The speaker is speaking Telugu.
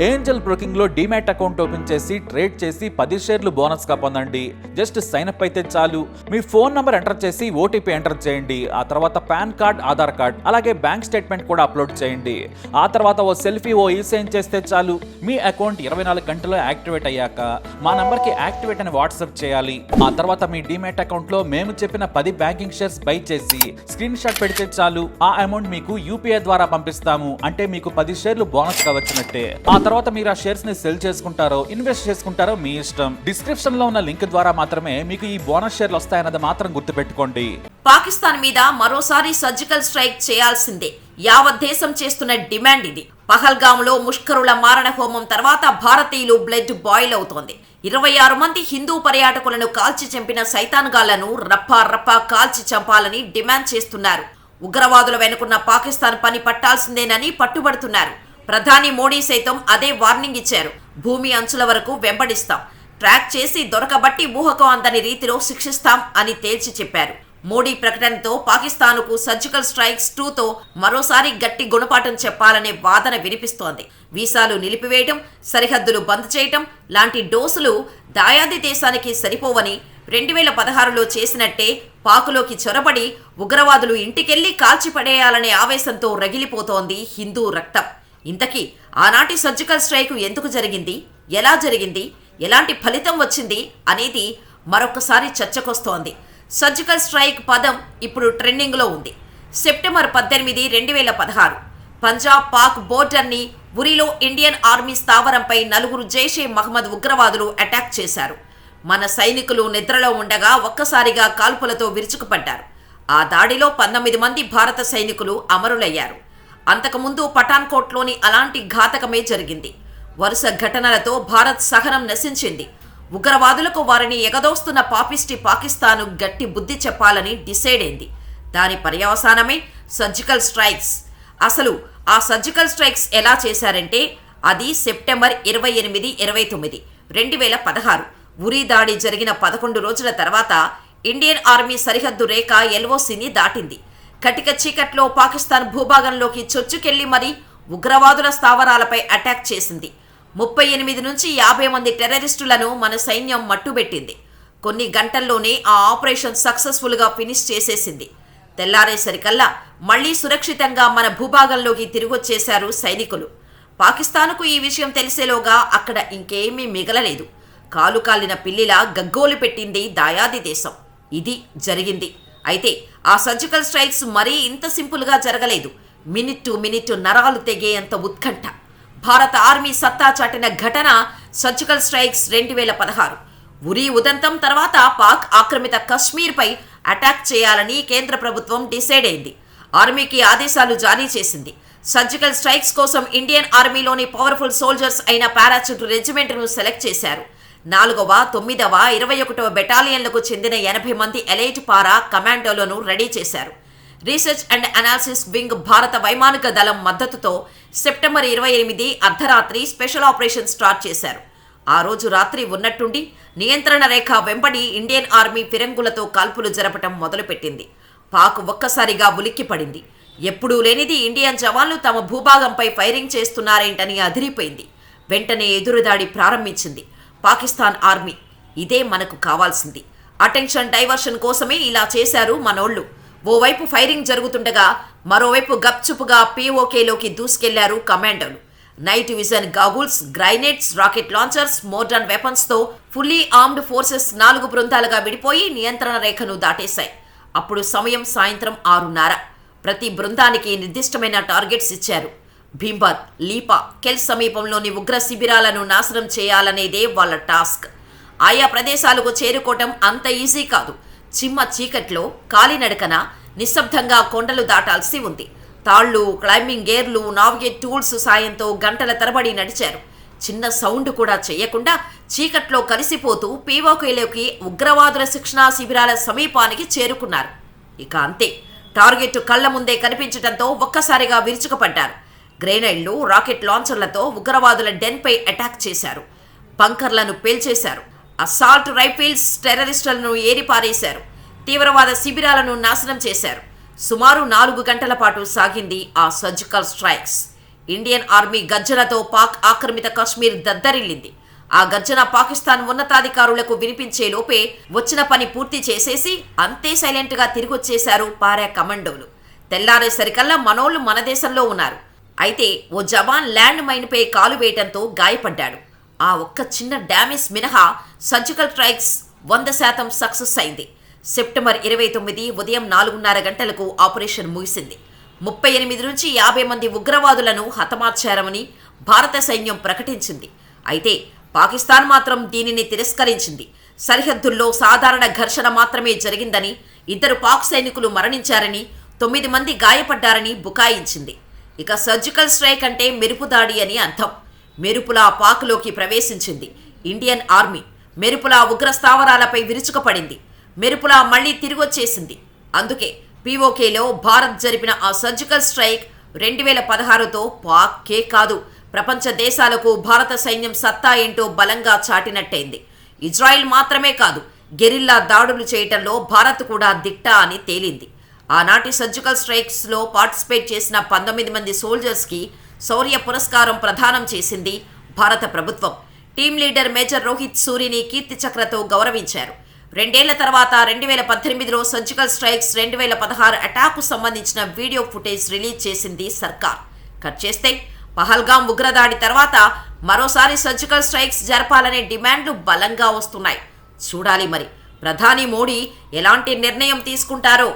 ఏంజల్ బ్రోకింగ్ లో డిమాట్ అకౌంట్ ఓపెన్ చేసి ట్రేడ్ చేసి 10 షేర్లు బోనస్ గా పొందండి. జస్ట్ సైన్ అప్ అయితే చాలు. మీ ఫోన్ నంబర్ ఎంటర్ చేసి ఓటీపీ ఎంటర్ చేయండి. ఆ తర్వాత పాన్ కార్డ్, ఆధార్ కార్డ్, అలాగే బ్యాంక్ స్టేట్మెంట్ కూడా అప్లోడ్ చేయండి. ఆ తర్వాత ఓ సెల్ఫీ, ఓ ఈ-సైన్ చేస్తే చాలు. మీ అకౌంట్ 24 గంటల్లో యాక్టివేట్ అయ్యాక మా నంబర్ కి యాక్టివేట్ అని వాట్సాప్ చేయాలి. ఆ తర్వాత మీ డిమాట్ అకౌంట్ లో మేము చెప్పిన 10 బ్యాంకింగ్ షేర్స్ బై చేసి స్క్రీన్ షాట్ పెడితే చాలు. ఆ అమౌంట్ మీకు యూపీఐ ద్వారా పంపిస్తాము. అంటే మీకు 10 షేర్లు బోనస్ గా వచ్చినట్టే. ఆ తర్వాత మీరు ఆ షేర్స్ ని సెల్ చేసుకుంటారో ఇన్వెస్ట్ చేసుకుంటారో మీ ఇష్టం. డిస్క్రిప్షన్ లో ఉన్న లింక్ ద్వారా మాత్రమే మీకు ఈ బోనస్ షేర్లు వస్తాయన్నది మాత్రం గుర్తుపెట్టుకోండి. పాకిస్తాన్ మీద మరోసారి సర్జికల్ స్ట్రైక్ చేయాల్సిందే. యావత్ దేశం చేస్తున్న డిమాండ్ ఇది. పహల్గాంలో ముష్కరుల మారణ హోమం తర్వాత భారతీయులు బ్లడ్ బాయిల్ అవుతోంది. 26 మంది హిందూ పర్యాటకులను కాల్చి చంపిన సైతాన్గాళ్లను రప్పా రప్పా కాల్చి చంపాలని డిమాండ్ చేస్తున్నారు. ఉగ్రవాదుల వెనుకున్న పాకిస్తాన్ పని పట్టాల్సిందేనని పట్టుబడుతున్నారు. ప్రధాని మోడీ సైతం అదే వార్నింగ్ ఇచ్చారు. భూమి అంచుల వరకు వెంబడిస్తాం, ట్రాక్ చేసి దొరకబట్టి ఊహకు అందని రీతిలో శిక్షిస్తాం అని తేల్చి చెప్పారు. మోడీ ప్రకటనతో పాకిస్తాన్కు సర్జికల్ స్ట్రైక్స్ 2తో మరోసారి గట్టి గుణపాఠం చెప్పాలనే వాదన వినిపిస్తోంది. వీసాలు నిలిపివేయటం, సరిహద్దులు బంద్ చేయటం లాంటి డోసులు దాయాది దేశానికి సరిపోవని 2016లో చేసినట్టే పాకులోకి చొరబడి ఉగ్రవాదులు ఇంటికెళ్లి కాల్చిపడేయాలనే ఆవేశంతో రగిలిపోతోంది హిందూ రక్తం. ఇంతకీ ఆనాటి సర్జికల్ స్ట్రైక్ ఎందుకు జరిగింది, ఎలా జరిగింది, ఎలాంటి ఫలితం వచ్చింది అనేది మరొకసారి చర్చకొస్తోంది. సర్జికల్ స్ట్రైక్ పదం ఇప్పుడు ట్రెండింగ్లో ఉంది. సెప్టెంబర్ 18, 2016 పంజాబ్ పాక్ బోర్డర్ని ఉరిలో ఇండియన్ ఆర్మీ స్థావరంపై 4 జైషే మహ్మద్ ఉగ్రవాదులు అటాక్ చేశారు. మన సైనికులు నిద్రలో ఉండగా ఒక్కసారిగా కాల్పులతో విరుచుకుపడ్డారు. ఆ దాడిలో 19 మంది భారత సైనికులు అమరులయ్యారు. అంతకుముందు పఠాన్కోట్లోని అలాంటి ఘాతకమే జరిగింది. వరుస ఘటనలతో భారత్ సహనం నశించింది. ఉగ్రవాదులకు వారిని ఎగదోస్తున్న పాపిస్టి పాకిస్తాన్ గట్టి బుద్ధి చెప్పాలని డిసైడ్ అయింది. దాని పర్యవసానమే సర్జికల్ స్ట్రైక్స్. అసలు ఆ సర్జికల్ స్ట్రైక్స్ ఎలా చేశారంటే అది సెప్టెంబర్ 28, 29, 2016 ఉరి దాడి జరిగిన 11 రోజుల తర్వాత ఇండియన్ ఆర్మీ సరిహద్దు రేఖ ఎల్ఓసిని దాటింది. కటిక చీకట్లో పాకిస్తాన్ భూభాగంలోకి చొచ్చుకెళ్లి మరీ ఉగ్రవాదుల స్థావరాలపై అటాక్ చేసింది. 38 నుంచి 50 మంది టెర్రరిస్టులను మన సైన్యం మట్టుబెట్టింది. కొన్ని గంటల్లోనే ఆ ఆపరేషన్ సక్సెస్ఫుల్గా ఫినిష్ చేసేసింది. తెల్లారేసరికల్లా మళ్లీ సురక్షితంగా మన భూభాగంలోకి తిరిగొచ్చేశారు సైనికులు. పాకిస్తాన్కు ఈ విషయం తెలిసేలోగా అక్కడ ఇంకేమీ మిగలలేదు. కాలు కాలిన పిల్లిలా గగ్గోలు పెట్టింది దాయాది దేశం. ఇది జరిగింది. అయితే ఆ సర్జికల్ స్ట్రైక్స్ మరీ ఇంత సింపుల్గా జరగలేదు. మినిట్ టు మినిట్ నరాలు తెగేంత ఉత్కంఠ. భారత ఆర్మీ సత్తా చాటిన ఘటన సర్జికల్ స్ట్రైక్స్ 2016. ఉరి ఉదంతం తర్వాత పాక్ ఆక్రమిత కశ్మీర్పై అటాక్ చేయాలని కేంద్ర ప్రభుత్వం డిసైడ్ అయింది. ఆర్మీకి ఆదేశాలు జారీ చేసింది. సర్జికల్ స్ట్రైక్స్ కోసం ఇండియన్ ఆర్మీలోని పవర్ఫుల్ సోల్జర్స్ అయిన పారాచూట్ రెజిమెంట్ను సెలెక్ట్ చేశారు. 4వ, 9వ, 21వ బెటాలియన్లకు చెందిన 80 మంది ఎలైట్ పారా కమాండోలను రెడీ చేశారు. రీసెర్చ్ అండ్ అనాలిసిస్ వింగ్ భారత వైమానిక దళం మద్దతుతో సెప్టెంబర్ 28 అర్ధరాత్రి స్పెషల్ ఆపరేషన్ స్టార్ట్ చేశారు. ఆ రోజు రాత్రి ఉన్నట్టుండి నియంత్రణ రేఖ వెంబడి ఇండియన్ ఆర్మీ ఫిరంగులతో కాల్పులు జరపటం మొదలుపెట్టింది. పాక్ ఒక్కసారిగా ఉలిక్కిపడింది. ఎప్పుడూ లేనిది ఇండియన్ జవాన్లు తమ భూభాగంపై ఫైరింగ్ చేస్తున్నారేంటని అదిరిపోయింది. వెంటనే ఎదురుదాడి ప్రారంభించింది పాకిస్తాన్ ఆర్మీ. ఇదే మనకు కావాల్సింది. అటెన్షన్ డైవర్షన్ కోసమే ఇలా చేశారు మనోళ్లు. ఓవైపు ఫైరింగ్ జరుగుతుండగా మరోవైపు గప్చుపుగా పీఓకేలోకి దూసుకెళ్లారు కమాండోలు. Night vision goggles, grenades, rocket launchers, modern వెపన్స్తో ఫుల్లీ ఆర్మ్డ్ ఫోర్సెస్ 4 బృందాలుగా విడిపోయి నియంత్రణ రేఖను దాటేశాయి. అప్పుడు సమయం సాయంత్రం 6:30. ప్రతి బృందానికి నిర్దిష్టమైన టార్గెట్స్ ఇచ్చారు. భీంబర్, లీపా, కెల్ సమీపంలోని ఉగ్ర శిబిరాలను నాశనం చేయాలనేదే వాళ్ళ టాస్క్. ఆయా ప్రదేశాలకు చేరుకోవటం అంత ఈజీ కాదు. చిమ్మ చీకట్లో కాలినడకన నిశ్శబ్దంగా కొండలు దాటాల్సి ఉంది. తాళ్లు, క్లైంబింగ్ గేర్లు, నావిగేట్ టూల్స్ సాయంతో గంటల తరబడి నడిచారు. చిన్న సౌండ్ కూడా చేయకుండా చీకట్లో కలిసిపోతూ పీఓకేలోకి ఉగ్రవాదుల శిక్షణా శిబిరాల సమీపానికి చేరుకున్నారు. ఇక అంతే, టార్గెట్ కళ్ల ముందే కనిపించడంతో ఒక్కసారిగా విరుచుకుపడ్డారు. గ్రెనైడ్లు, రాకెట్ లాంచర్లతో ఉగ్రవాదుల డెన్పై అటాక్ చేశారు. బంకర్లను పేల్చేశారు. అసాల్ట్ రైఫిల్స్ టెర్రరిస్టులను ఏరిపారేశారు. తీవ్రవాద శిబిరాలను నాశనం చేశారు. సుమారు 4 గంటల పాటు సాగింది ఆ సర్జికల్ స్ట్రైక్స్. ఇండియన్ ఆర్మీ గర్జనతో పాక్ ఆక్రమిత కశ్మీర్ దద్దరిల్లింది. ఆ గర్జన పాకిస్తాన్ ఉన్నతాధికారులకు వినిపించే లోపే వచ్చిన పని పూర్తి చేసేసి అంతే సైలెంట్ గా తిరిగొచ్చేశారు పారా కమాండోలు. తెల్లారేసరికల్లా మనోళ్లు మన దేశంలో ఉన్నారు. అయితే ఓ జవాన్ ల్యాండ్ మైన్ పై కాలు వేయటంతో గాయపడ్డాడు. ఆ ఒక్క చిన్న డ్యామేజ్ మినహా సర్జికల్ స్ట్రైక్స్ 100% సక్సెస్ అయింది. సెప్టెంబర్ 29 ఉదయం 4:30 గంటలకు ఆపరేషన్ ముగిసింది. 38 నుంచి 50 మంది ఉగ్రవాదులను హతమార్చారని భారత సైన్యం ప్రకటించింది. అయితే పాకిస్తాన్ మాత్రం దీనిని తిరస్కరించింది. సరిహద్దుల్లో సాధారణ ఘర్షణ మాత్రమే జరిగిందని, 2 పాక్ సైనికులు మరణించారని, 9 మంది గాయపడ్డారని బుకాయించింది. ఇక సర్జికల్ స్ట్రైక్ అంటే మెరుపు దాడి అని అర్థం. మెరుపులా పాక్లోకి ప్రవేశించింది ఇండియన్ ఆర్మీ. మెరుపులా ఉగ్ర స్థావరాలపై విరుచుకుపడింది. మెరుపులా మళ్లీ తిరిగొచ్చేసింది. అందుకే పీఓకేలో భారత్ జరిపిన ఆ సర్జికల్ స్ట్రైక్ 2016తో పాక్కే కాదు, ప్రపంచ దేశాలకు భారత సైన్యం సత్తా ఏంటో బలంగా చాటినట్టయింది. ఇజ్రాయిల్ మాత్రమే కాదు, గెరిల్లా దాడులు చేయటంలో భారత్ కూడా దిట్ట అని తేలింది. ఆనాటి సర్జికల్ స్ట్రైక్స్లో పార్టిసిపేట్ చేసిన 19 మంది సోల్జర్స్కి శౌర్య పురస్కారం ప్రదానం చేసింది భారత ప్రభుత్వం. టీం లీడర్ మేజర్ రోహిత్ సూరిని కీర్తి చక్రతో గౌరవించారు. 2 ఏళ్ల తర్వాత 2018లో సర్జికల్ స్ట్రైక్స్ 2016 అటాక్కు సంబంధించిన వీడియో ఫుటేజ్ రిలీజ్ చేసింది సర్కార్. కట్ చేస్తే పహల్గామ్ ఉగ్రదాడి తర్వాత మరోసారి సర్జికల్ స్ట్రైక్స్ జరపాలనే డిమాండ్లు బలంగా వస్తున్నాయి. చూడాలి మరి ప్రధాని మోడీ ఎలాంటి నిర్ణయం తీసుకుంటారో.